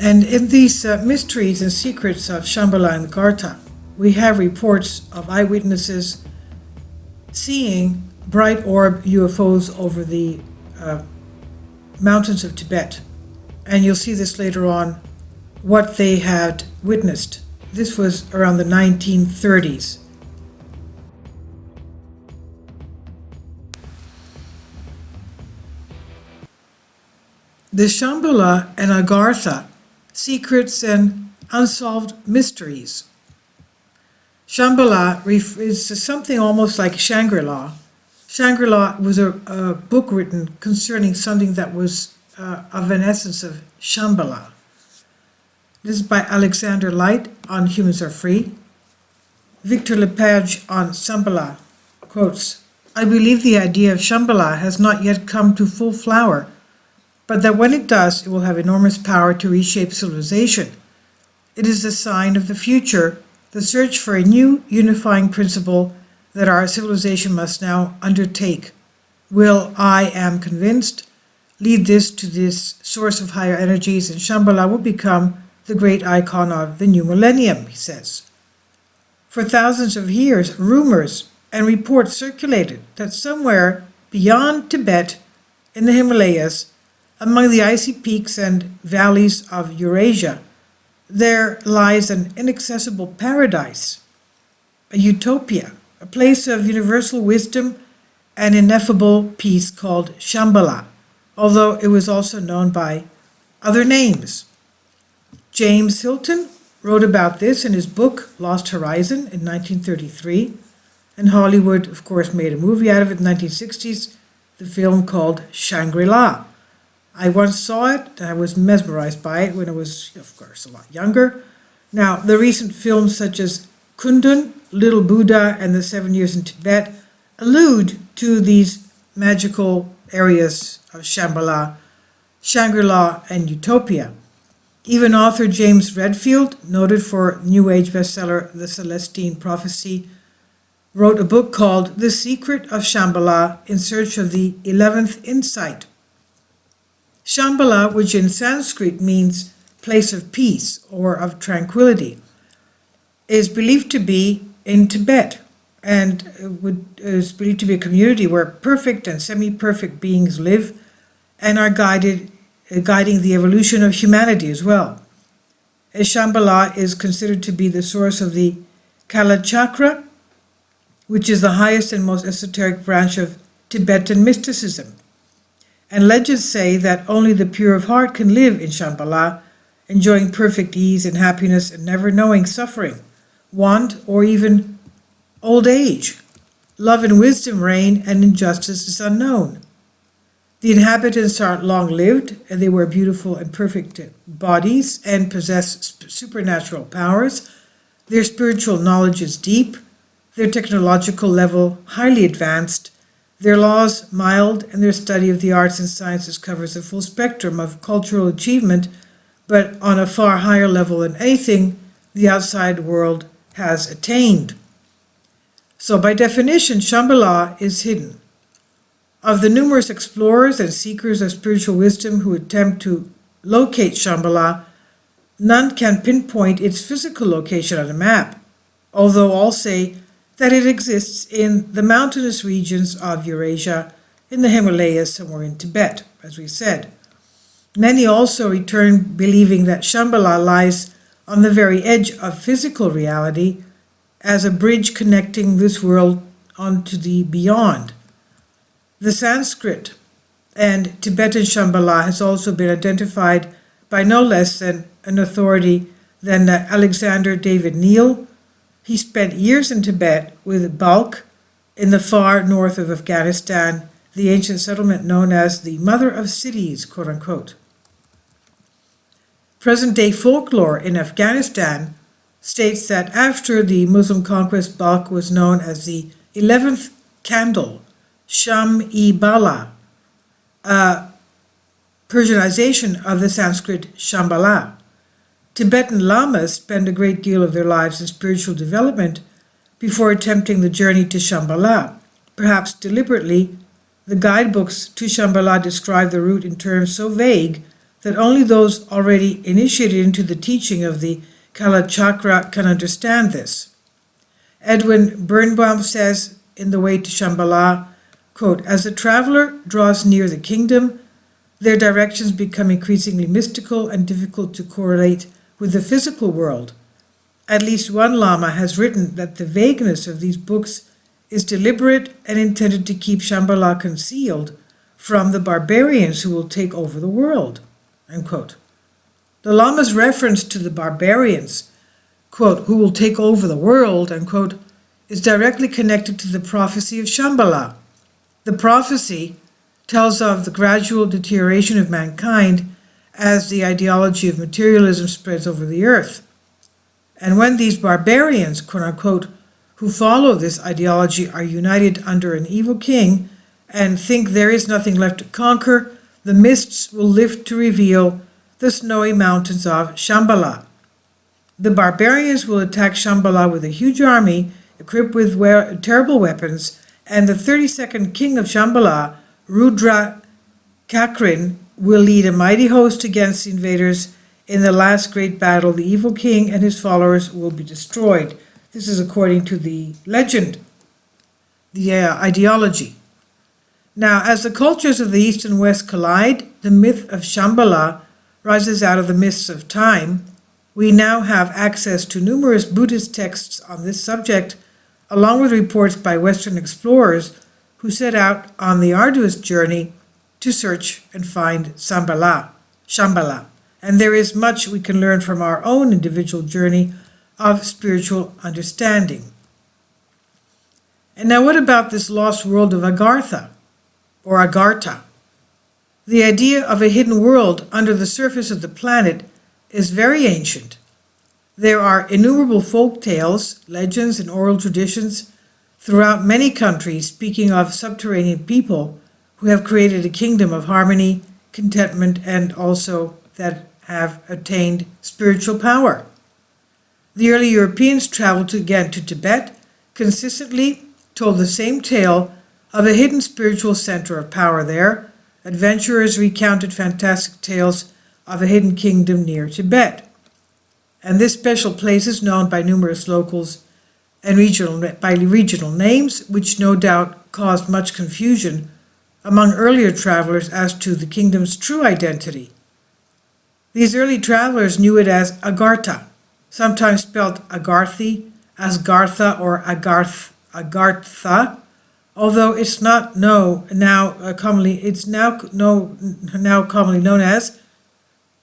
And in these mysteries and secrets of Shambhala and Agartha, we have reports of eyewitnesses seeing bright orb UFOs over the mountains of Tibet. And you'll see this later on, what they had witnessed. This was around the 1930s. The Shambhala and Agartha, Secrets and Unsolved Mysteries. Shambhala is something almost like Shangri-La. Shangri-La was a book written concerning something that was of an essence of Shambhala. This is by Alexander Light on Humans Are Free. Victor Lepage on Shambhala quotes, "I believe the idea of Shambhala has not yet come to full flower, but that when it does, it will have enormous power to reshape civilization. It is a sign of the future, the search for a new unifying principle that our civilization must now undertake. Will, I am convinced, lead this to this source of higher energies, and Shambhala will become the great icon of the new millennium," he says. For thousands of years, rumors and reports circulated that somewhere beyond Tibet, in the Himalayas, among the icy peaks and valleys of Eurasia, there lies an inaccessible paradise, a utopia, a place of universal wisdom and ineffable peace called Shambhala, although it was also known by other names. James Hilton wrote about this in his book Lost Horizon in 1933, and Hollywood, of course, made a movie out of it in the 1960s, the film called Shangri-La. I once saw it, and I was mesmerized by it when I was, of course, a lot younger. Now, the recent films such as Kundun, Little Buddha, and The 7 Years in Tibet allude to these magical areas of Shambhala, Shangri-La, and Utopia. Even author James Redfield, noted for New Age bestseller The Celestine Prophecy, wrote a book called The Secret of Shambhala in Search of the 11th Insight. Shambhala, which in Sanskrit means place of peace or of tranquility, is believed to be in Tibet and is believed to be a community where perfect and semi-perfect beings live and are guiding the evolution of humanity as well. As Shambhala is considered to be the source of the Kala Chakra, which is the highest and most esoteric branch of Tibetan mysticism. And legends say that only the pure of heart can live in Shambhala, enjoying perfect ease and happiness and never knowing suffering, want, or even old age. Love and wisdom reign, and injustice is unknown. The inhabitants are long-lived, and they wear beautiful and perfect bodies and possess supernatural powers. Their spiritual knowledge is deep, their technological level highly advanced, their laws mild, and their study of the arts and sciences covers a full spectrum of cultural achievement, but on a far higher level than anything the outside world has attained. So by definition, Shambhala is hidden. Of the numerous explorers and seekers of spiritual wisdom who attempt to locate Shambhala, none can pinpoint its physical location on a map, although all say that it exists in the mountainous regions of Eurasia, in the Himalayas, somewhere in Tibet, as we said. Many also return believing that Shambhala lies on the very edge of physical reality as a bridge connecting this world onto the beyond. The Sanskrit and Tibetan Shambhala has also been identified by no less than an authority than Alexander David Neal. He spent years in Tibet with Balkh in the far north of Afghanistan, the ancient settlement known as the Mother of Cities, quote-unquote. Present-day folklore in Afghanistan states that after the Muslim conquest, Balkh was known as the 11th candle, Sham-e-Bala, a Persianization of the Sanskrit Shambhala. Tibetan lamas spend a great deal of their lives in spiritual development before attempting the journey to Shambhala. Perhaps deliberately, the guidebooks to Shambhala describe the route in terms so vague that only those already initiated into the teaching of the Kala Chakra can understand this. Edwin Birnbaum says in The Way to Shambhala, quote, "As the traveler draws near the kingdom, their directions become increasingly mystical and difficult to correlate with the physical world. At least one Lama has written that the vagueness of these books is deliberate and intended to keep Shambhala concealed from the barbarians who will take over the world." Unquote. The Lama's reference to the barbarians, quote, "who will take over the world," unquote, is directly connected to the prophecy of Shambhala. The prophecy tells of the gradual deterioration of mankind as the ideology of materialism spreads over the earth. And when these barbarians, quote unquote, who follow this ideology are united under an evil king and think there is nothing left to conquer, the mists will lift to reveal the snowy mountains of Shambhala. The barbarians will attack Shambhala with a huge army equipped with terrible weapons, and the 32nd king of Shambhala, Rudra Kakrin, will lead a mighty host against the invaders. In the last great battle, the evil king and his followers will be destroyed. This is according to the legend, the ideology. Now, as the cultures of the East and West collide, the myth of Shambhala rises out of the mists of time. We now have access to numerous Buddhist texts on this subject, along with reports by Western explorers who set out on the arduous journey to search and find Shambhala. And there is much we can learn from our own individual journey of spiritual understanding. And now what about this lost world of Agartha, or Agartha? The idea of a hidden world under the surface of the planet is very ancient. There are innumerable folk tales, legends, and oral traditions throughout many countries speaking of subterranean people who have created a kingdom of harmony, contentment, and also that have attained spiritual power. The early Europeans traveled again to Tibet, consistently told the same tale of a hidden spiritual center of power there. Adventurers recounted fantastic tales of a hidden kingdom near Tibet. And this special place is known by numerous locals and regional names, which no doubt caused much confusion among earlier travelers as to the kingdom's true identity. These early travelers knew it as Agartha, sometimes spelled Agarthi, Asgartha, or Agartha, although it's not now commonly known as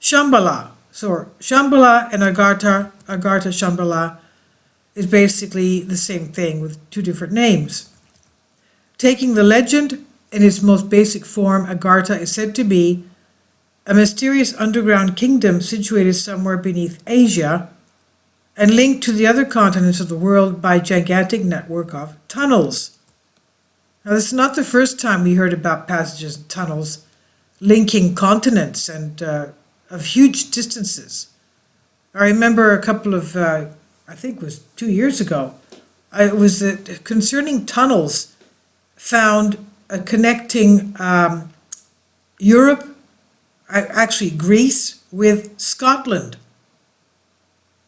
Shambhala. So Shambhala and Agartha Shambhala is basically the same thing with two different names. Taking the legend in its most basic form, Agartha is said to be a mysterious underground kingdom situated somewhere beneath Asia and linked to the other continents of the world by a gigantic network of tunnels. Now, this is not the first time we heard about passages and tunnels linking continents and of huge distances. I remember a couple of, I think it was 2 years ago, it was concerning tunnels found connecting Europe, actually Greece, with Scotland.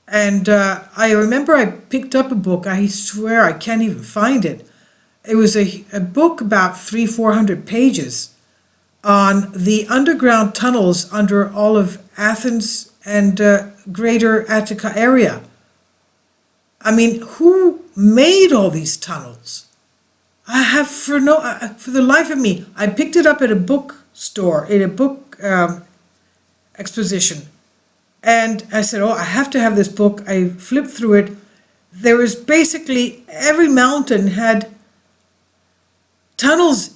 And I remember I picked up a book, I swear I can't even find it. It was a book about 300-400 pages on the underground tunnels under all of Athens and greater Attica area. I mean, who made all these tunnels? I have, for the life of me, I picked it up at a bookstore, in a book exposition. And I said, I have to have this book. I flipped through it. There was basically, every mountain had tunnels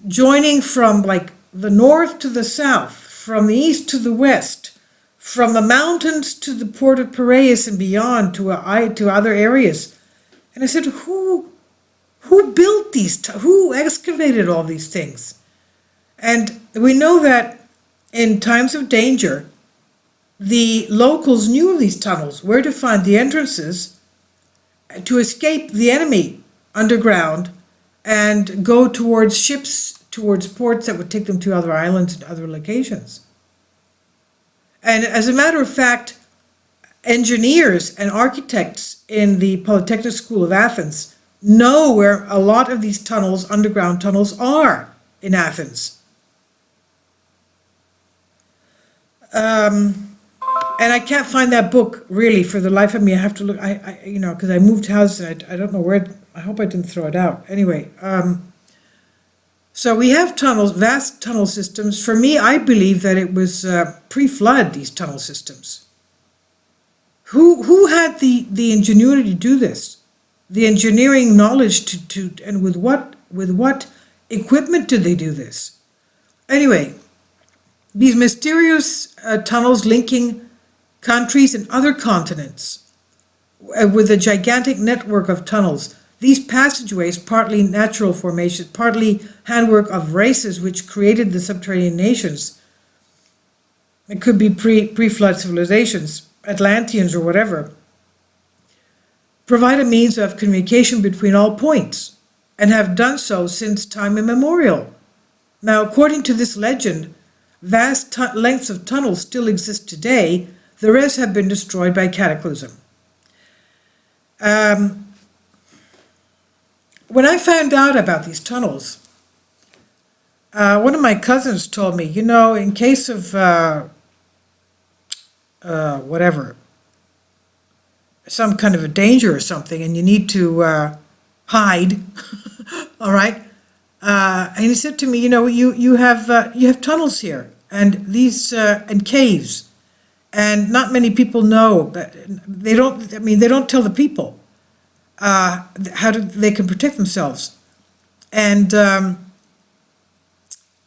joining from like the north to the south, from the east to the west, from the mountains to the port of Piraeus and beyond to other areas. And I said, who built these, who excavated all these things? And we know that in times of danger, the locals knew of these tunnels, where to find the entrances to escape the enemy underground and go towards ships, towards ports that would take them to other islands and other locations. And as a matter of fact, engineers and architects in the Polytechnic School of Athens know where a lot of these tunnels, underground tunnels, are in Athens. And I can't find that book really for the life of me. I have to look, because I moved houses and I don't know where, I hope I didn't throw it out. Anyway, so we have tunnels, vast tunnel systems. For me, I believe that it was pre-flood, these tunnel systems. Who had the ingenuity to do this? The engineering knowledge and with what equipment did they do this? Anyway, these mysterious tunnels linking countries and other continents with a gigantic network of tunnels. These passageways, partly natural formations, partly handwork of races which created the subterranean nations. It could be pre-flood civilizations, Atlanteans or whatever, provide a means of communication between all points and have done so since time immemorial. Now, according to this legend, vast lengths of tunnels still exist today. The rest have been destroyed by cataclysm. When I found out about these tunnels, one of my cousins told me, in case of whatever, some kind of a danger or something, and you need to hide, all right? And he said to me, you have tunnels here, and these and caves, and not many people know, but they don't tell the people how they can protect themselves. And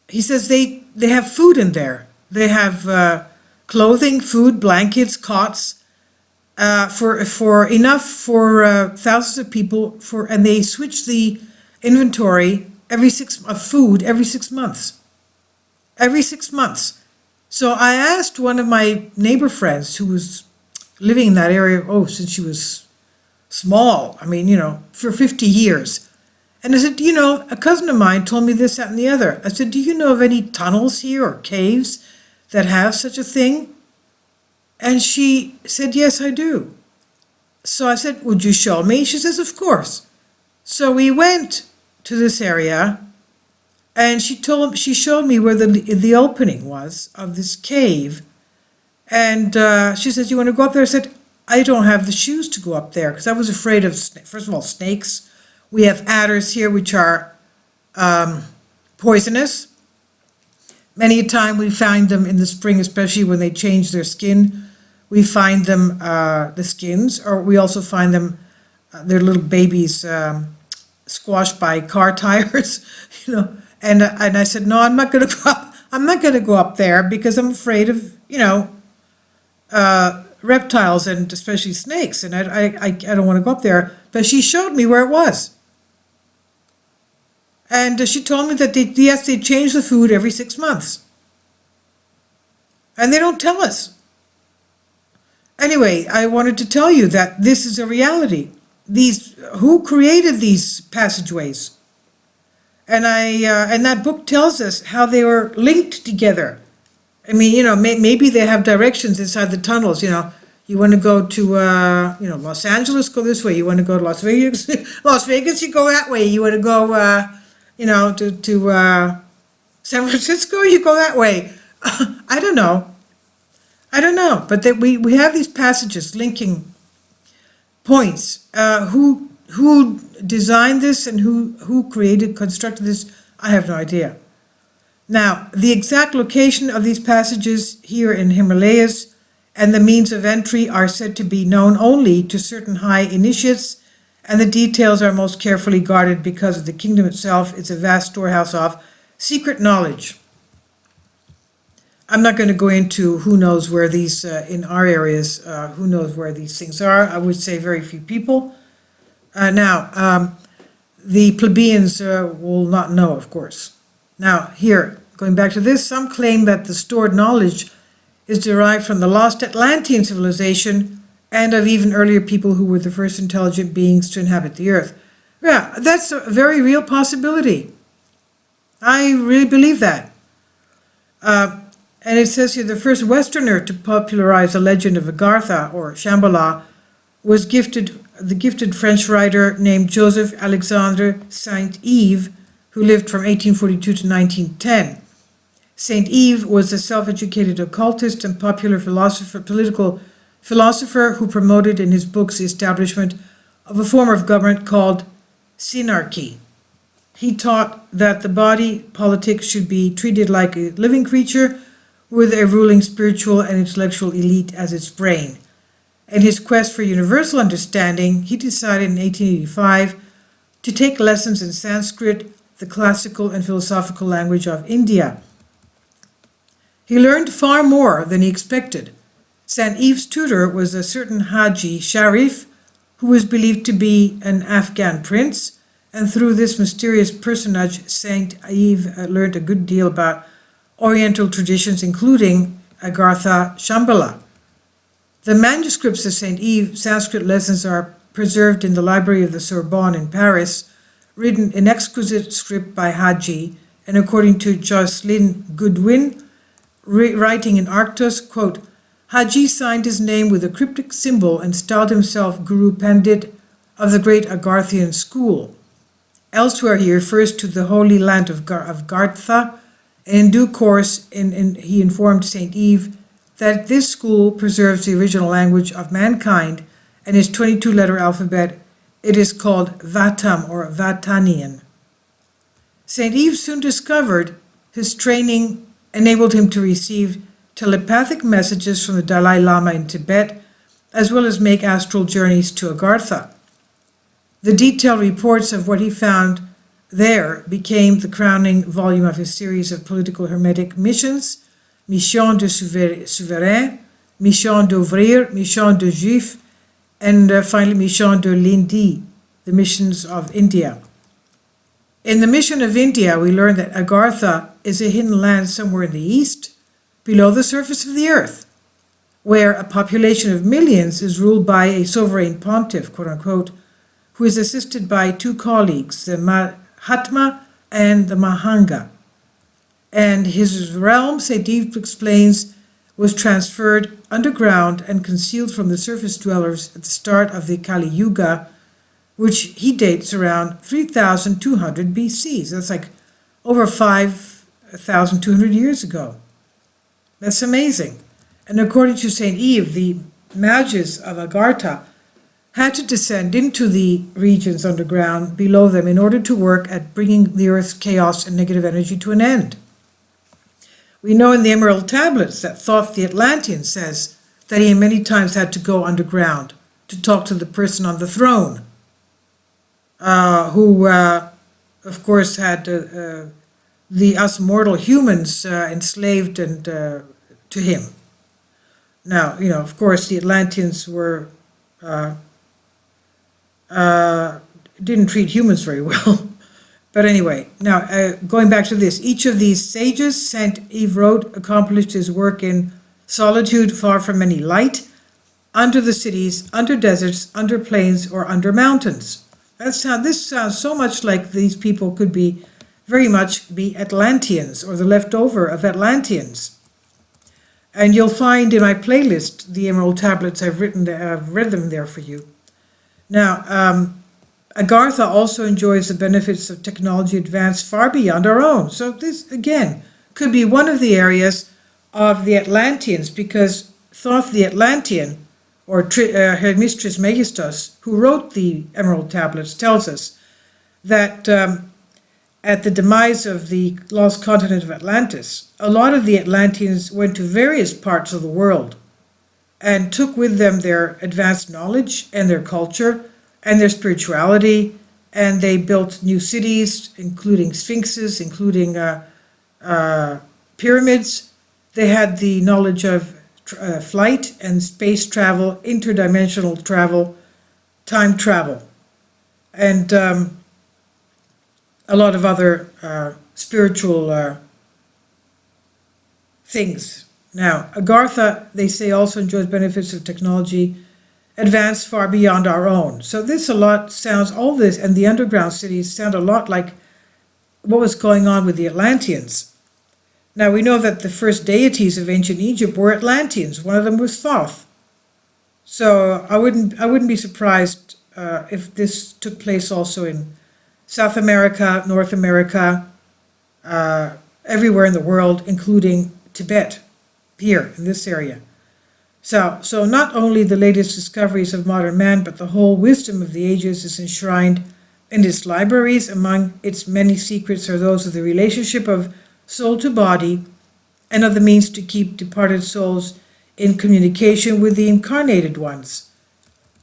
he says they have food in there. They have clothing, food, blankets, cots, for enough for thousands of people. And they switch the inventory of food every 6 months. Every 6 months. So I asked one of my neighbor friends who was living in that area, since she was small, for 50 years. And I said, a cousin of mine told me this, that, and the other. I said, do you know of any tunnels here or caves that have such a thing? And she said, yes, I do. So I said, would you show me? She says, of course. So we went to this area, and she showed me where the opening was of this cave. And she says, you want to go up there? I said, I don't have the shoes to go up there because I was afraid of, first of all, snakes. We have adders here, which are poisonous. Many a time we find them in the spring, especially when they change their skin. We find them, the skins, or we also find them, their little babies squashed by car tires, And I said, no, I'm not going to go up. I'm not going to go up there because I'm afraid of, reptiles and especially snakes, and I don't want to go up there. But she showed me where it was, and she told me that they change the food every 6 months, and they don't tell us. Anyway, I wanted to tell you that this is a reality. Who created these passageways? And and that book tells us how they were linked together. Maybe they have directions inside the tunnels. You want to go to Los Angeles, go this way. You want to go to Las Vegas, you go that way. You want to go to San Francisco, you go that way. I don't know, but we have these passages linking points. Who designed this and who constructed this, I have no idea. Now, the exact location of these passages here in Himalayas and the means of entry are said to be known only to certain high initiates, and the details are most carefully guarded because the kingdom itself is a vast storehouse of secret knowledge. I'm not going to go into who knows where these, in our areas, who knows where these things are. I would say very few people. Now, the plebeians will not know, of course. Now, here, going back to this, some claim that the stored knowledge is derived from the lost Atlantean civilization and of even earlier people who were the first intelligent beings to inhabit the earth. Yeah, that's a very real possibility. I really believe that. And it says here the first Westerner to popularize the legend of Agartha, or Shambhala, was the gifted French writer named Joseph Alexandre Saint Yves, who lived from 1842 to 1910. Saint Yves was a self-educated occultist and popular political philosopher who promoted in his books the establishment of a form of government called synarchy. He taught that the body politic should be treated like a living creature with a ruling spiritual and intellectual elite as its brain. In his quest for universal understanding, he decided in 1885 to take lessons in Sanskrit, the classical and philosophical language of India. He learned far more than he expected. Saint Yves' tutor was a certain Haji Sharif, who was believed to be an Afghan prince, and through this mysterious personage, Saint Yves learned a good deal about Oriental traditions, including Agartha Shambhala. The manuscripts of Saint Yves' Sanskrit lessons are preserved in the Library of the Sorbonne in Paris, written in exquisite script by Haji, and according to Jocelyn Goodwin, writing in Arctos, quote, Haji signed his name with a cryptic symbol and styled himself Guru Pandit of the great Agarthian school. Elsewhere he refers to the holy land of Agartha, and in due course he informed Saint Yves that this school preserves the original language of mankind and its 22-letter alphabet. It is called Vatam or Vatanian. Saint Yves soon discovered his training enabled him to receive telepathic messages from the Dalai Lama in Tibet, as well as make astral journeys to Agartha. The detailed reports of what he found there became the crowning volume of his series of political hermetic missions, Mission de Souverain, Mission d'Ouvrir, Mission de Juif, and finally Mission de l'Indie, the missions of India. In the mission of India, we learn that Agartha is a hidden land somewhere in the east, below the surface of the earth, where a population of millions is ruled by a sovereign pontiff, quote unquote, who is assisted by two colleagues, the Mahatma and the Mahanga. And his realm, Saint Yves explains, was transferred underground and concealed from the surface dwellers at the start of the Kali Yuga, which he dates around 3,200 BC. So that's like over 5,200 years ago. That's amazing. And according to Saint Yves, the mages of Agartha had to descend into the regions underground below them in order to work at bringing the earth's chaos and negative energy to an end. We know in the Emerald Tablets that Thoth the Atlantean says that he many times had to go underground to talk to the person on the throne, who, of course, had the us mortal humans enslaved and to him. Now, of course, the Atlanteans were didn't treat humans very well. But anyway, now going back to this, each of these sages, Saint Yves wrote, accomplished his work in solitude far from any light, under the cities, under deserts, under plains, or under mountains. This sounds so much like these people could be very much be Atlanteans or the leftover of Atlanteans. And you'll find in my playlist the Emerald Tablets I've read them there for you. Now, Agartha also enjoys the benefits of technology advanced far beyond our own. So this, again, could be one of the areas of the Atlanteans, because Thoth the Atlantean, or Hermistris Megistos, who wrote the Emerald Tablets, tells us that at the demise of the lost continent of Atlantis, a lot of the Atlanteans went to various parts of the world and took with them their advanced knowledge and their culture and their spirituality, and they built new cities, including sphinxes, including pyramids. They had the knowledge of flight and space travel, interdimensional travel, time travel, and a lot of other spiritual things. Now, Agartha, they say, also enjoys benefits of technology advanced far beyond our own. So all this and the underground cities sound a lot like what was going on with the Atlanteans. Now we know that the first deities of ancient Egypt were Atlanteans. One of them was Thoth. So I wouldn't be surprised if this took place also in South America, North America, everywhere in the world, including Tibet, here in this area. So not only the latest discoveries of modern man, but the whole wisdom of the ages is enshrined in its libraries. Among its many secrets are those of the relationship of soul to body and of the means to keep departed souls in communication with the incarnated ones.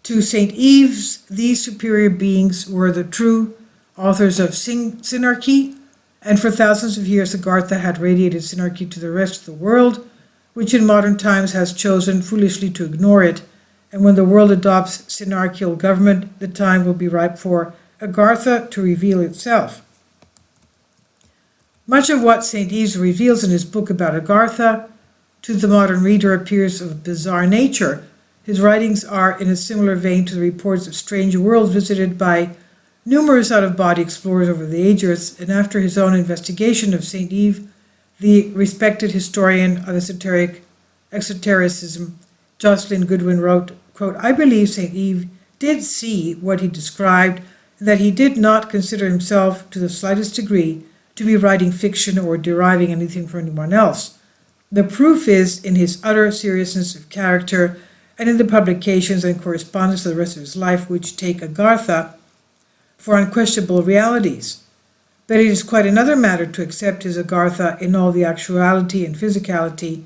To St. Yves, these superior beings were the true authors of synarchy, and for thousands of years Agartha had radiated synarchy to the rest of the world, which in modern times has chosen foolishly to ignore it. And when the world adopts synarchical government, the time will be ripe for Agartha to reveal itself. Much of what St. Yves reveals in his book about Agartha to the modern reader appears of bizarre nature. His writings are in a similar vein to the reports of strange worlds visited by numerous out-of-body explorers over the ages, and after his own investigation of St. Yves, the respected historian of esotericism, Jocelyn Goodwin, wrote, quote, "I believe St. Yves did see what he described, and that he did not consider himself to the slightest degree to be writing fiction or deriving anything from anyone else. The proof is in his utter seriousness of character and in the publications and correspondence of the rest of his life, which take Agartha for unquestionable realities. But it is quite another matter to accept his Agartha in all the actuality and physicality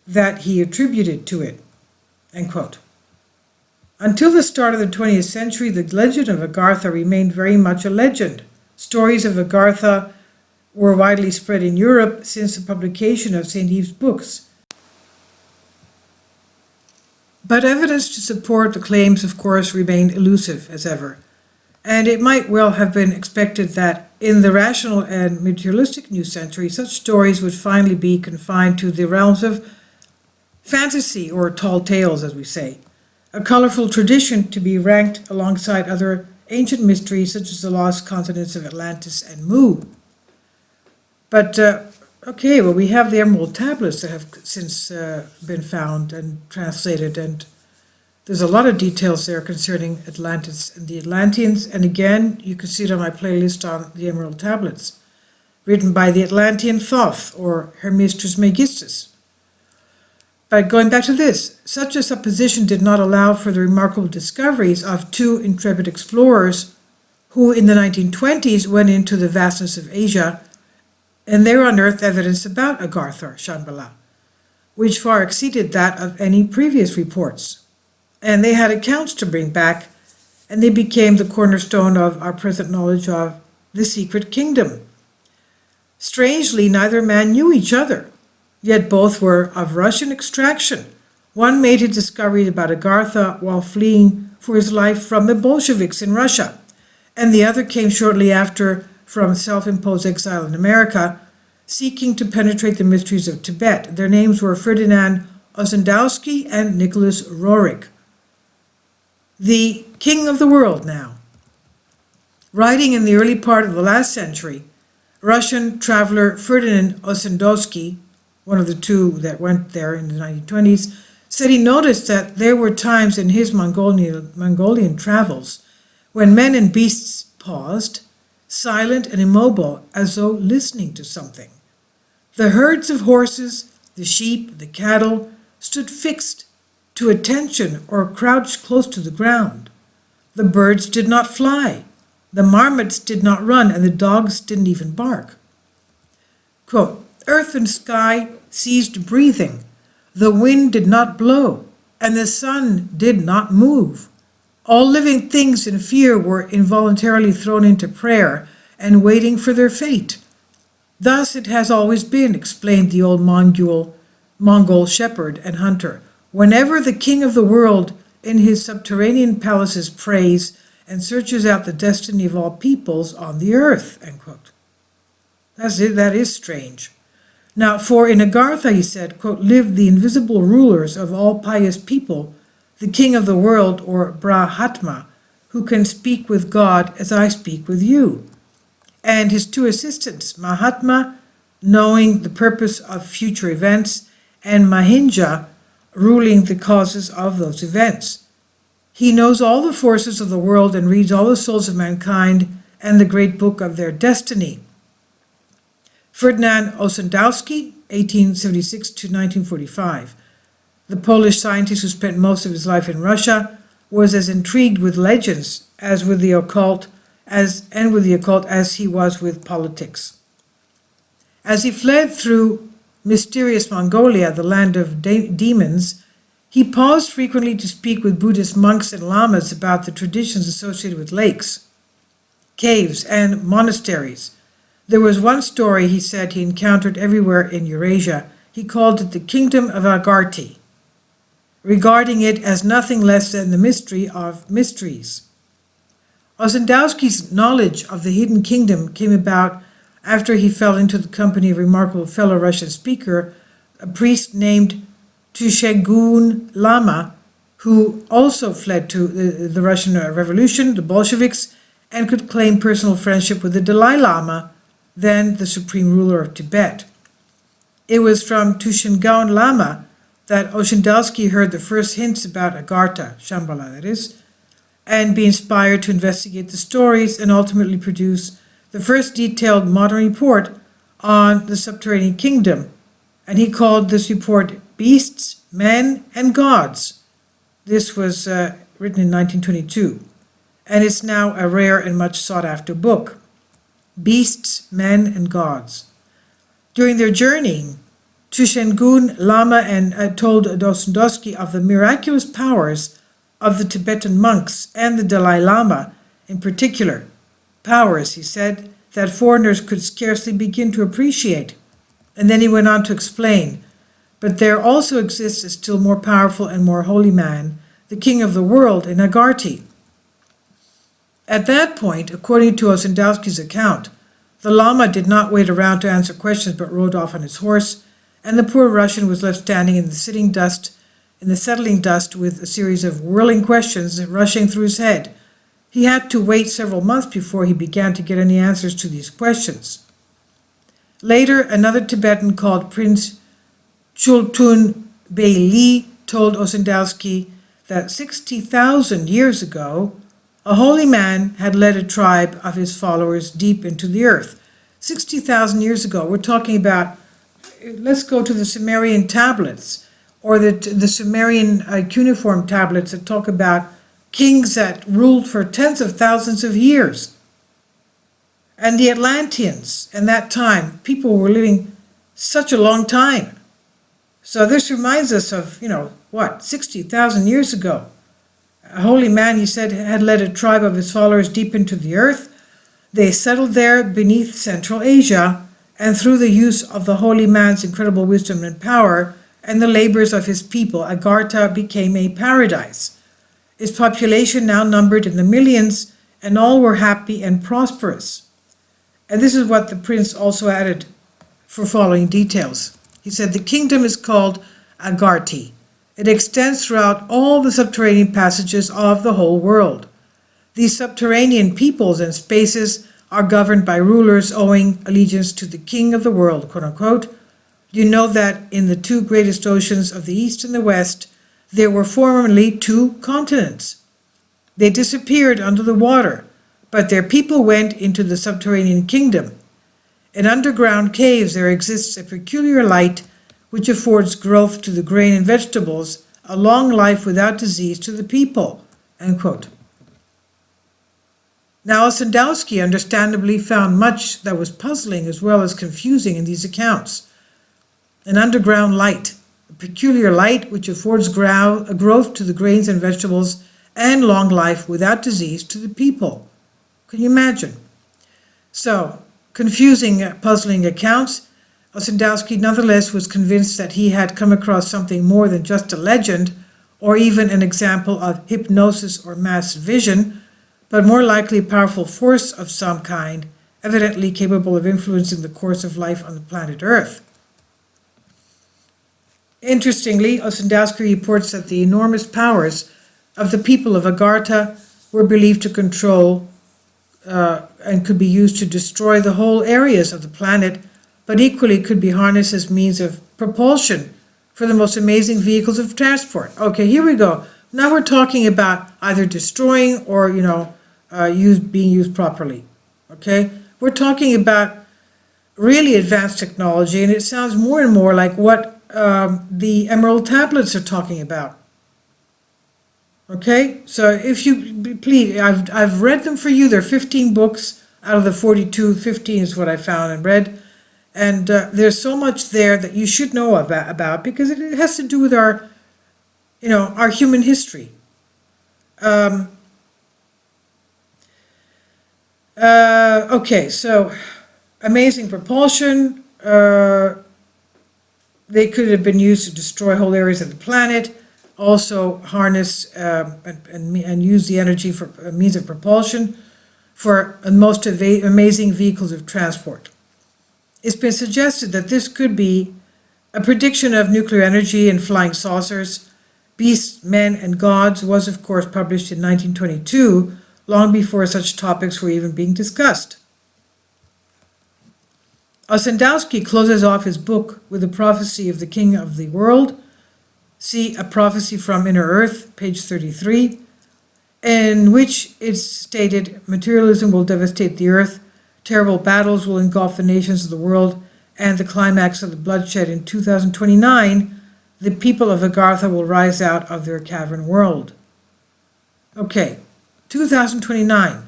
that he attributed to it." End quote. Until the start of the 20th century, the legend of Agartha remained very much a legend. Stories of Agartha were widely spread in Europe since the publication of St. Yves' books. But evidence to support the claims, of course, remained elusive as ever. And it might well have been expected that in the rational and materialistic new century, such stories would finally be confined to the realms of fantasy, or tall tales, as we say, a colorful tradition to be ranked alongside other ancient mysteries such as the lost continents of Atlantis and Mu. But, we have the Emerald Tablets that have since been found and translated, and there's a lot of details there concerning Atlantis and the Atlanteans, and again, you can see it on my playlist on the Emerald Tablets, written by the Atlantean Thoth, or Hermes Trismegistus. But going back to this, such a supposition did not allow for the remarkable discoveries of two intrepid explorers who in the 1920s went into the vastness of Asia, and there unearthed evidence about Agartha, Shambhala, which far exceeded that of any previous reports. And they had accounts to bring back, and they became the cornerstone of our present knowledge of the secret kingdom. Strangely, neither man knew each other, yet both were of Russian extraction. One made his discovery about Agartha while fleeing for his life from the Bolsheviks in Russia, and the other came shortly after from self-imposed exile in America, seeking to penetrate the mysteries of Tibet. Their names were Ferdinand Ossendowski and Nicholas Roerich. The king of the world now. Writing in the early part of the last century, Russian traveler Ferdinand Ossendowski, one of the two that went there in the 1920s, said he noticed that there were times in his Mongolian travels when men and beasts paused, silent and immobile, as though listening to something. The herds of horses, the sheep, the cattle, stood fixed to attention or crouched close to the ground. The birds did not fly, the marmots did not run, and the dogs didn't even bark. Quote, "Earth and sky ceased breathing, the wind did not blow, and the sun did not move. All living things in fear were involuntarily thrown into prayer and waiting for their fate. Thus it has always been," explained the old Mongol shepherd and hunter, "whenever the king of the world in his subterranean palaces prays and searches out the destiny of all peoples on the earth." End quote. That is strange. Now, for in Agartha, he said, quote, "live the invisible rulers of all pious people, the king of the world, or Brahatma, who can speak with God as I speak with you, and his two assistants, Mahatma, knowing the purpose of future events, and Mahinja, ruling the causes of those events. He knows all the forces of the world and reads all the souls of mankind and the great book of their destiny. Ferdynand Ossendowski, 1876 to 1945. The Polish scientist who spent most of his life in Russia was as intrigued with legends as with the occult as he was with politics. As he fled through mysterious Mongolia, the land of demons, he paused frequently to speak with Buddhist monks and lamas about the traditions associated with lakes, caves, and monasteries. There was one story, he said, he encountered everywhere in Eurasia. He called it the Kingdom of Agartha, regarding it as nothing less than the mystery of mysteries. Ossendowski's knowledge of the hidden kingdom came about after he fell into the company of a remarkable fellow Russian speaker, a priest named Tushengun Lama, who also fled to the Russian Revolution, the Bolsheviks, and could claim personal friendship with the Dalai Lama, then the supreme ruler of Tibet. It was from Tushengun Lama that Ossendowski heard the first hints about Agartha, Shambhala that is, and be inspired to investigate the stories and ultimately produce the first detailed modern report on the subterranean kingdom, and he called this report Beasts, Men, and Gods. This was written in 1922, and it's now a rare and much sought-after book. Beasts, Men, and Gods. During their journey, Tushengun Lama told Ossendowski of the miraculous powers of the Tibetan monks and the Dalai Lama in particular. Powers, he said, that foreigners could scarcely begin to appreciate. And then he went on to explain, but there also exists a still more powerful and more holy man, the king of the world in Agartha. At that point, according to Ossendowski's account, the Lama did not wait around to answer questions but rode off on his horse, and the poor Russian was left standing in the settling dust with a series of whirling questions rushing through his head. He had to wait several months before he began to get any answers to these questions. Later, another Tibetan called Prince Chultun Beyli told Ossendowski that 60,000 years ago, a holy man had led a tribe of his followers deep into the earth. 60,000 years ago, we're talking about, let's go to the Sumerian tablets, or the Sumerian cuneiform tablets that talk about kings that ruled for tens of thousands of years. And the Atlanteans, in that time, people were living such a long time. So this reminds us of, 60,000 years ago. A holy man, he said, had led a tribe of his followers deep into the earth. They settled there beneath Central Asia, and through the use of the holy man's incredible wisdom and power and the labors of his people, Agartha became a paradise. Its population now numbered in the millions, and all were happy and prosperous. And this is what the prince also added for following details. He said, the kingdom is called Agartha. It extends throughout all the subterranean passages of the whole world. These subterranean peoples and spaces are governed by rulers owing allegiance to the king of the world, quote unquote. You know that in the two greatest oceans of the east and the west, there were formerly two continents. They disappeared under the water, but their people went into the subterranean kingdom. In underground caves there exists a peculiar light which affords growth to the grain and vegetables, a long life without disease to the people, end quote. Now, Ossendowski understandably found much that was puzzling as well as confusing in these accounts. An underground light, a peculiar light which affords growth to the grains and vegetables and long life without disease to the people. Can you imagine? So, confusing, puzzling accounts. Ossendowski nonetheless was convinced that he had come across something more than just a legend or even an example of hypnosis or mass vision, but more likely a powerful force of some kind, evidently capable of influencing the course of life on the planet Earth. Interestingly, Ossendowski reports that the enormous powers of the people of Agartha were believed to control and could be used to destroy the whole areas of the planet but equally could be harnessed as means of propulsion for the most amazing vehicles of transport. Okay, here we go. Now we're talking about either destroying or, being used properly. Okay? We're talking about really advanced technology, and it sounds more and more like what the Emerald tablets are talking about. Okay? So if you, please, I've read them for you. They're 15 books out of the 42. 15 is what I found and read. And there's so much there that you should know about because it has to do with our, our human history. Okay, so amazing propulsion. They could have been used to destroy whole areas of the planet. Also harness and use the energy for a means of propulsion for most amazing vehicles of transport. It's been suggested that this could be a prediction of nuclear energy and flying saucers. Beasts, Men, and Gods was, of course, published in 1922, long before such topics were even being discussed. Ossendowski closes off his book with the prophecy of the King of the World. See A Prophecy from Inner Earth, page 33, in which it's stated materialism will devastate the earth, terrible battles will engulf the nations of the world, and the climax of the bloodshed in 2029, the people of Agartha will rise out of their cavern world. Okay, 2029.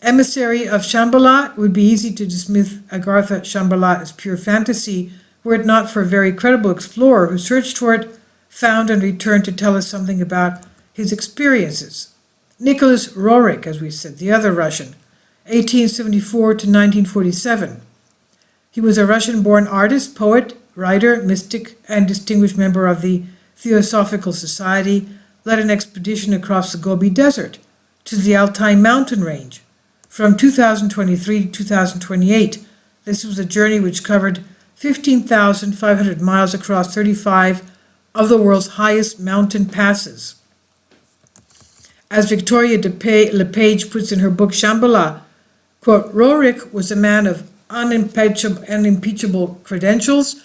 Emissary of Shambhala, it would be easy to dismiss Agartha Shambhala as pure fantasy, were it not for a very credible explorer who searched for it, found and returned to tell us something about his experiences. Nicholas Roerich, as we said, the other Russian, 1874 to 1947. He was a Russian-born artist, poet, writer, mystic, and distinguished member of the Theosophical Society, led an expedition across the Gobi Desert to the Altai mountain range. From 2023 to 2028, this was a journey which covered 15,500 miles across 35 of the world's highest mountain passes. As Victoria LePage puts in her book Shambhala, quote, Roerich was a man of unimpeachable credentials,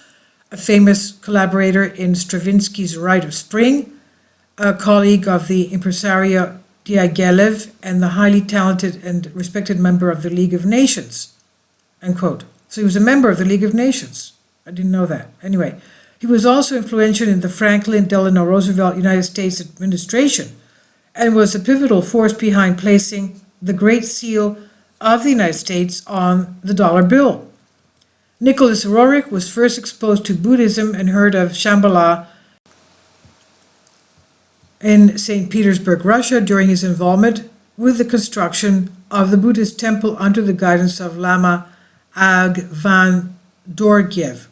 a famous collaborator in Stravinsky's Rite of Spring, a colleague of the impresario Diaghilev, and the highly talented and respected member of the League of Nations, end quote. So he was a member of the League of Nations. I didn't know that. Anyway, he was also influential in the Franklin Delano Roosevelt United States administration and was a pivotal force behind placing the Great Seal of the United States on the dollar bill. Nicholas Roerich was first exposed to Buddhism and heard of Shambhala in St. Petersburg, Russia, during his involvement with the construction of the Buddhist temple under the guidance of Lama Agvan Dorgiev.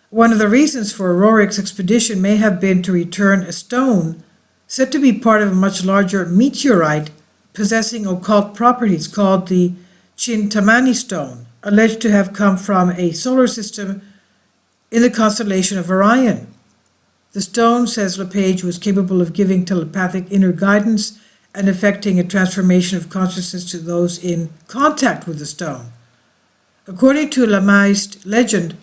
One of the reasons for Roerich's expedition may have been to return a stone said to be part of a much larger meteorite possessing occult properties called the Chintamani stone, alleged to have come from a solar system in the constellation of Orion. The stone, says LePage, was capable of giving telepathic inner guidance and effecting a transformation of consciousness to those in contact with the stone. According to Lamaist legend,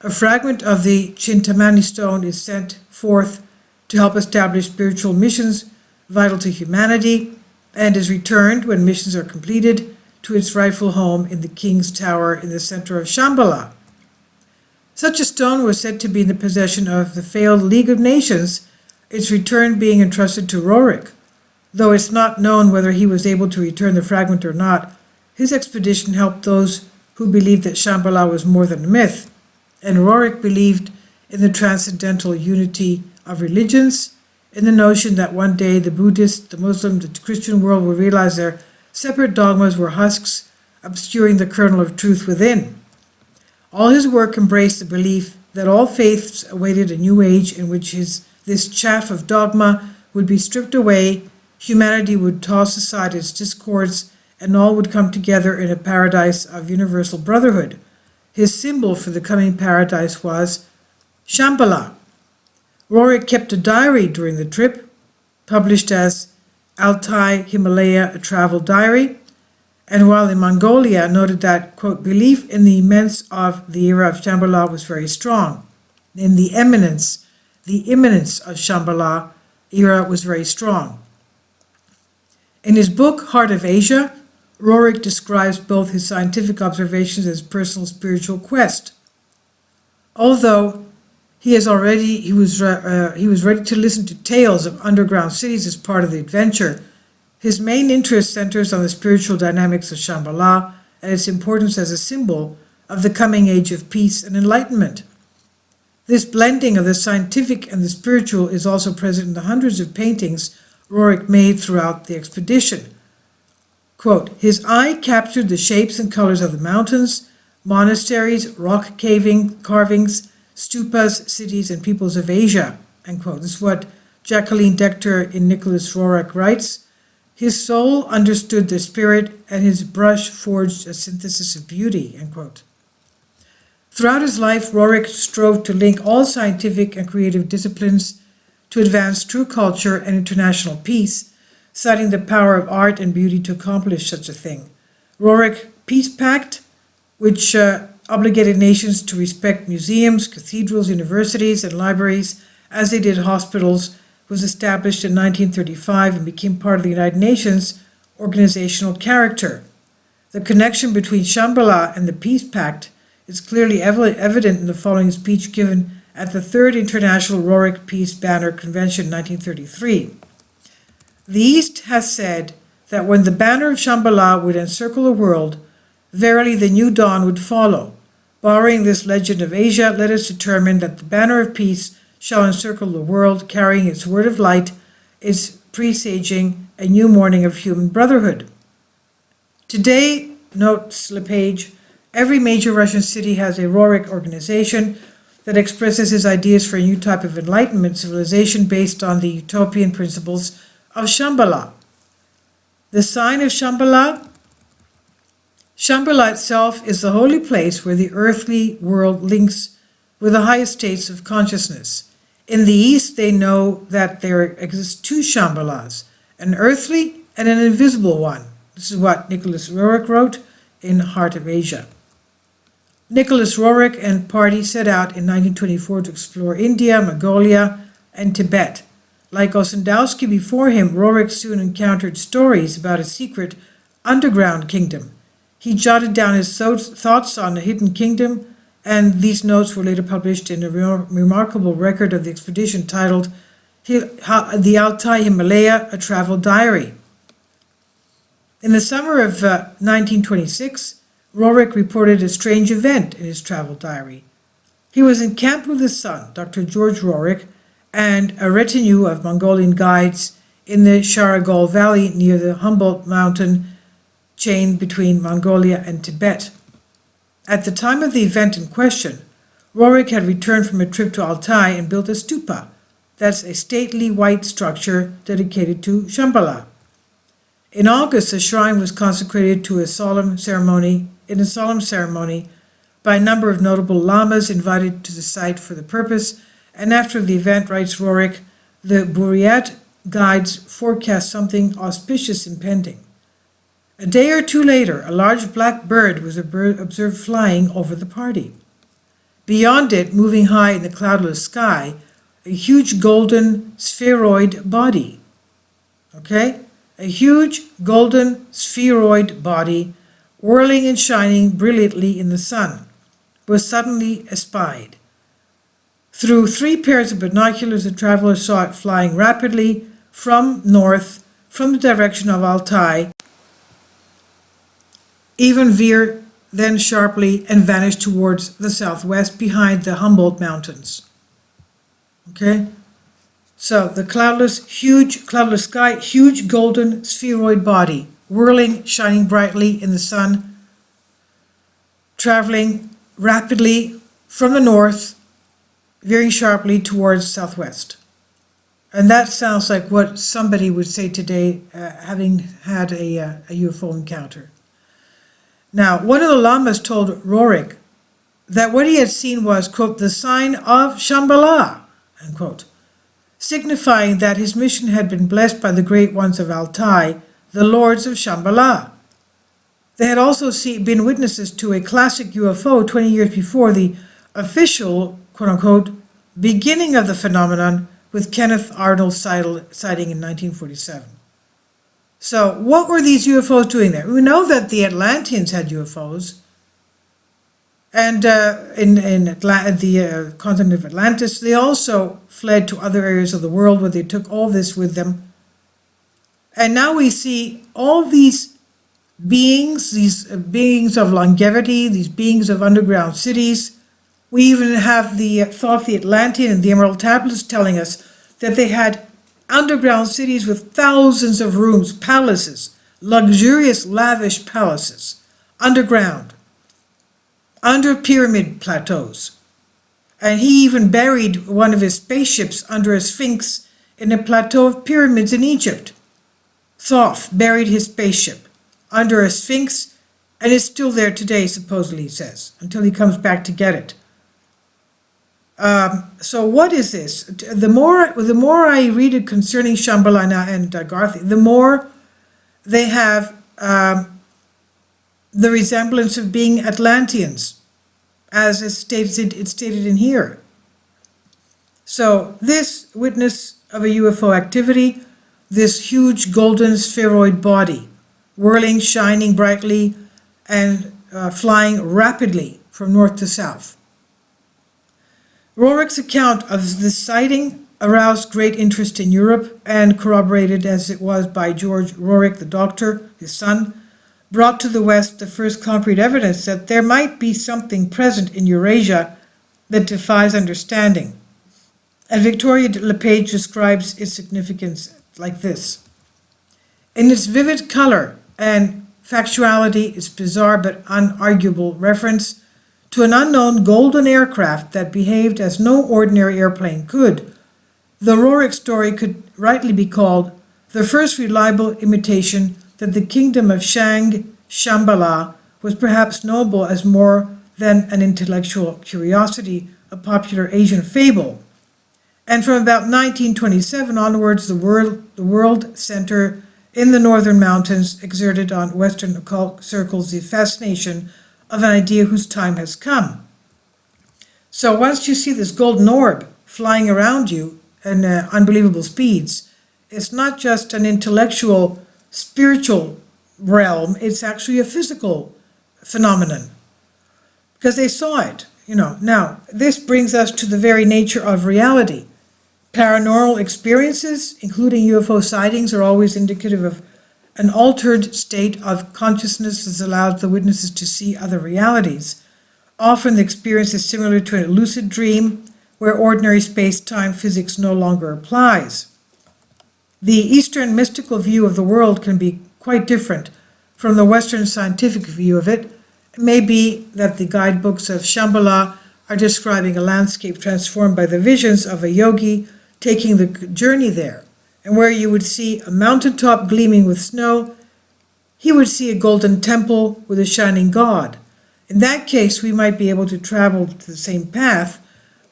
a fragment of the Chintamani stone is sent forth to help establish spiritual missions vital to humanity and is returned when missions are completed to its rightful home in the King's Tower in the center of Shambhala. Such a stone was said to be in the possession of the failed League of Nations, its return being entrusted to Roerich. Though it's not known whether he was able to return the fragment or not, his expedition helped those who believed that Shambhala was more than a myth, and Roerich believed in the transcendental unity of religions, in the notion that one day the Buddhist, the Muslim, the Christian world will realize their separate dogmas were husks obscuring the kernel of truth within. All his work embraced the belief that all faiths awaited a new age in which this chaff of dogma would be stripped away, humanity would toss aside its discords, and all would come together in a paradise of universal brotherhood. His symbol for the coming paradise was Shambhala. Roerich kept a diary during the trip, published as Altai Himalaya, a travel diary, and while in Mongolia noted that, quote, belief in the immense of the era of Shambhala was very strong. In the imminence of Shambhala era was very strong. In his book, Heart of Asia, Roerich describes both his scientific observations and his personal spiritual quest. Although he was ready to listen to tales of underground cities as part of the adventure, his main interest centers on the spiritual dynamics of Shambhala and its importance as a symbol of the coming age of peace and enlightenment. This blending of the scientific and the spiritual is also present in the hundreds of paintings Roerich made throughout the expedition. Quote, his eye captured the shapes and colors of the mountains, monasteries, rock carvings, stupas, cities, and peoples of Asia, end quote. This is what Jacqueline Decter in Nicholas Roerich writes. His soul understood the spirit, and his brush forged a synthesis of beauty, end quote. Throughout his life, Roerich strove to link all scientific and creative disciplines to advance true culture and international peace, citing the power of art and beauty to accomplish such a thing. Roerich Peace Pact, which obligated nations to respect museums, cathedrals, universities, and libraries as they did hospitals, was established in 1935 and became part of the United Nations organizational character. The connection between Shambhala and the Peace Pact is clearly evident in the following speech given at the Third International Roerich Peace Banner Convention in 1933. The East has said that when the banner of Shambhala would encircle the world, verily the new dawn would follow. Borrowing this legend of Asia, let us determine that the banner of peace shall encircle the world, carrying its word of light, its presaging a new morning of human brotherhood. Today, notes LePage, every major Russian city has a Roerich organization that expresses his ideas for a new type of enlightenment civilization based on the utopian principles of Shambhala. The sign of Shambhala? Shambhala itself is the holy place where the earthly world links with the highest states of consciousness. In the East, they know that there exist two Shambalas, an earthly and an invisible one. This is what Nicholas Roerich wrote in Heart of Asia. Nicholas Roerich and party set out in 1924 to explore India, Mongolia, and Tibet. Like Ossendowski before him, Roerich soon encountered stories about a secret underground kingdom. He jotted down his thoughts on a hidden kingdom, and these notes were later published in a remarkable record of the expedition titled The Altai Himalaya, a Travel Diary. In the summer of 1926, Roerich reported a strange event in his travel diary. He was encamped with his son, Dr. George Roerich, and a retinue of Mongolian guides in the Sharagol Valley near the Humboldt Mountain chain between Mongolia and Tibet. At the time of the event in question, Roerich had returned from a trip to Altai and built a stupa, that's a stately white structure dedicated to Shambhala. In August, the shrine was consecrated to a solemn ceremony by a number of notable lamas invited to the site for the purpose, and after the event, writes Roerich, the Buryat guides forecast something auspicious impending. A day or two later, a large black bird was observed flying over the party. Beyond it, moving high in the cloudless sky, a huge golden spheroid body. Okay? A huge golden spheroid body, whirling and shining brilliantly in the sun, was suddenly espied. Through 3 pairs of binoculars, the traveler saw it flying rapidly from north, from the direction of Altai, even veer then sharply and vanish towards the southwest behind the Humboldt Mountains. Okay? So the cloudless sky, huge golden spheroid body, whirling, shining brightly in the sun, traveling rapidly from the north, veering sharply towards southwest. And that sounds like what somebody would say today, having had a UFO encounter. Now, one of the lamas told Roerich that what he had seen was, quote, the sign of Shambhala, unquote, signifying that his mission had been blessed by the great ones of Altai, the lords of Shambhala. They had also been witnesses to a classic UFO 20 years before the official, quote-unquote, beginning of the phenomenon with Kenneth Arnold's sighting in 1947. So what were these UFOs doing there? We know that the Atlanteans had UFOs, and in the continent of Atlantis, they also fled to other areas of the world where they took all this with them. And now we see all these beings of longevity, these beings of underground cities. We even have the Atlantean and the Emerald Tablets telling us that they had underground cities with thousands of rooms, palaces, luxurious, lavish palaces, underground, under pyramid plateaus. And he even buried one of his spaceships under a sphinx in a plateau of pyramids in Egypt. Thoth buried his spaceship under a sphinx, and it's still there today, supposedly, he says, until he comes back to get it. So what is this? The more I read it concerning Shambhala and Agartha, the more they have the resemblance of being Atlanteans, as it's stated in here. So this witness of a UFO activity, this huge golden spheroid body, whirling, shining brightly, and flying rapidly from north to south. Roerich's account of this sighting aroused great interest in Europe, and corroborated as it was by George Roerich, the doctor, his son, brought to the West the first concrete evidence that there might be something present in Eurasia that defies understanding. And Victoria LePage describes its significance like this. In its vivid color and factuality, its bizarre but unarguable reference to an unknown golden aircraft that behaved as no ordinary airplane could, the Roerich story could rightly be called the first reliable imitation that the kingdom of Shambhala was perhaps knowable as more than an intellectual curiosity, a popular Asian fable. And from about 1927 onwards, the world center in the northern mountains exerted on Western occult circles the fascination of an idea whose time has come. So once you see this golden orb flying around you in unbelievable speeds, it's not just an intellectual, spiritual realm, it's actually a physical phenomenon. Because they saw it, Now, this brings us to the very nature of reality. Paranormal experiences, including UFO sightings, are always indicative of an altered state of consciousness that allows the witnesses to see other realities. Often the experience is similar to a lucid dream, where ordinary space-time physics no longer applies. The Eastern mystical view of the world can be quite different from the Western scientific view of it. It may be that the guidebooks of Shambhala are describing a landscape transformed by the visions of a yogi taking the journey there, and where you would see a mountaintop gleaming with snow, he would see a golden temple with a shining god. In that case, we might be able to travel to the same path,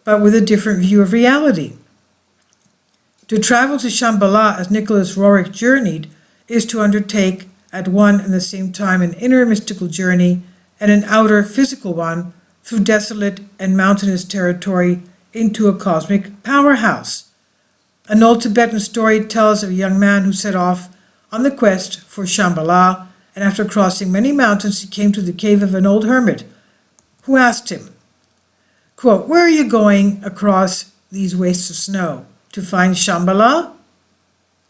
but with a different view of reality. To travel to Shambhala as Nicholas Roerich journeyed is to undertake at one and the same time an inner mystical journey and an outer physical one through desolate and mountainous territory into a cosmic powerhouse. An old Tibetan story tells of a young man who set off on the quest for Shambhala, and after crossing many mountains he came to the cave of an old hermit, who asked him, quote, "Where are you going across these wastes of snow? To find Shambhala?"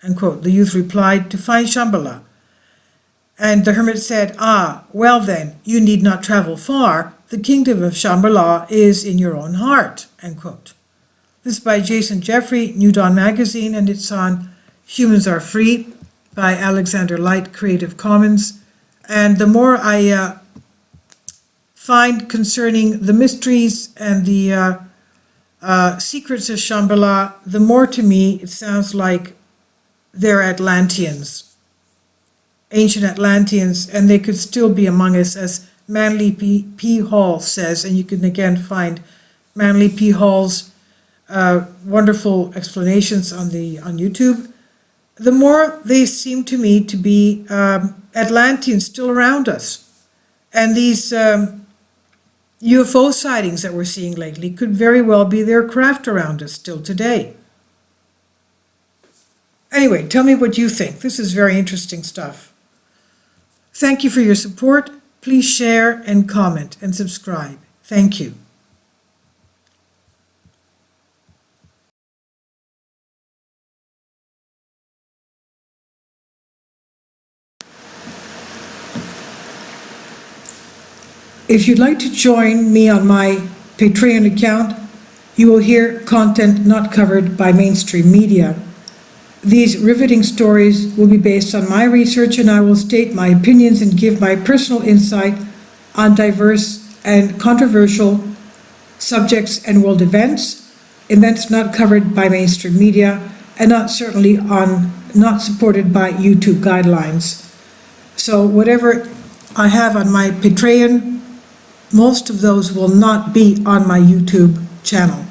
Unquote. The youth replied, "To find Shambhala." And the hermit said, "Ah, well then, you need not travel far. The kingdom of Shambhala is in your own heart." Unquote. This is by Jason Jeffrey, New Dawn Magazine, and it's on Humans Are Free by Alexander Light, Creative Commons. And the more I find concerning the mysteries and the secrets of Shambhala, the more to me it sounds like they're Atlanteans, ancient Atlanteans, and they could still be among us, as Manly P. Hall says, and you can again find Manly P. Hall's wonderful explanations on YouTube. The more they seem to me to be Atlanteans still around us. And these UFO sightings that we're seeing lately could very well be their craft around us still today. Anyway, tell me what you think. This is very interesting stuff. Thank you for your support. Please share and comment and subscribe. Thank you. If you'd like to join me on my Patreon account, you will hear content not covered by mainstream media. These riveting stories will be based on my research, and I will state my opinions and give my personal insight on diverse and controversial subjects and world events not covered by mainstream media, and not supported by YouTube guidelines. So whatever I have on my Patreon, most of those will not be on my YouTube channel.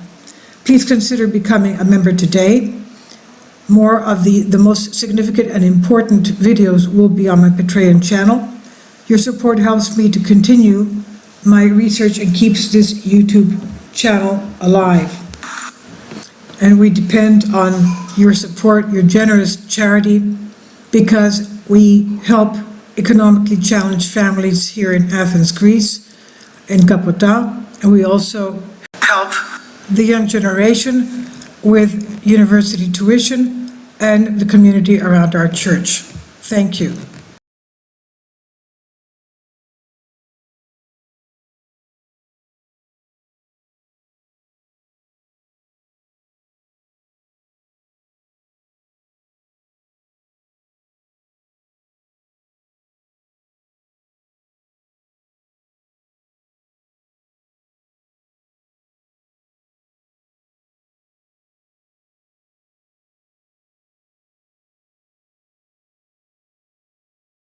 Please consider becoming a member today. More of the most significant and important videos will be on my Patreon channel. Your support helps me to continue my research and keeps this YouTube channel alive. And we depend on your support, your generous charity, because we help economically challenged families here in Athens, Greece, in Kapota, and we also help the young generation with university tuition and the community around our church. Thank you.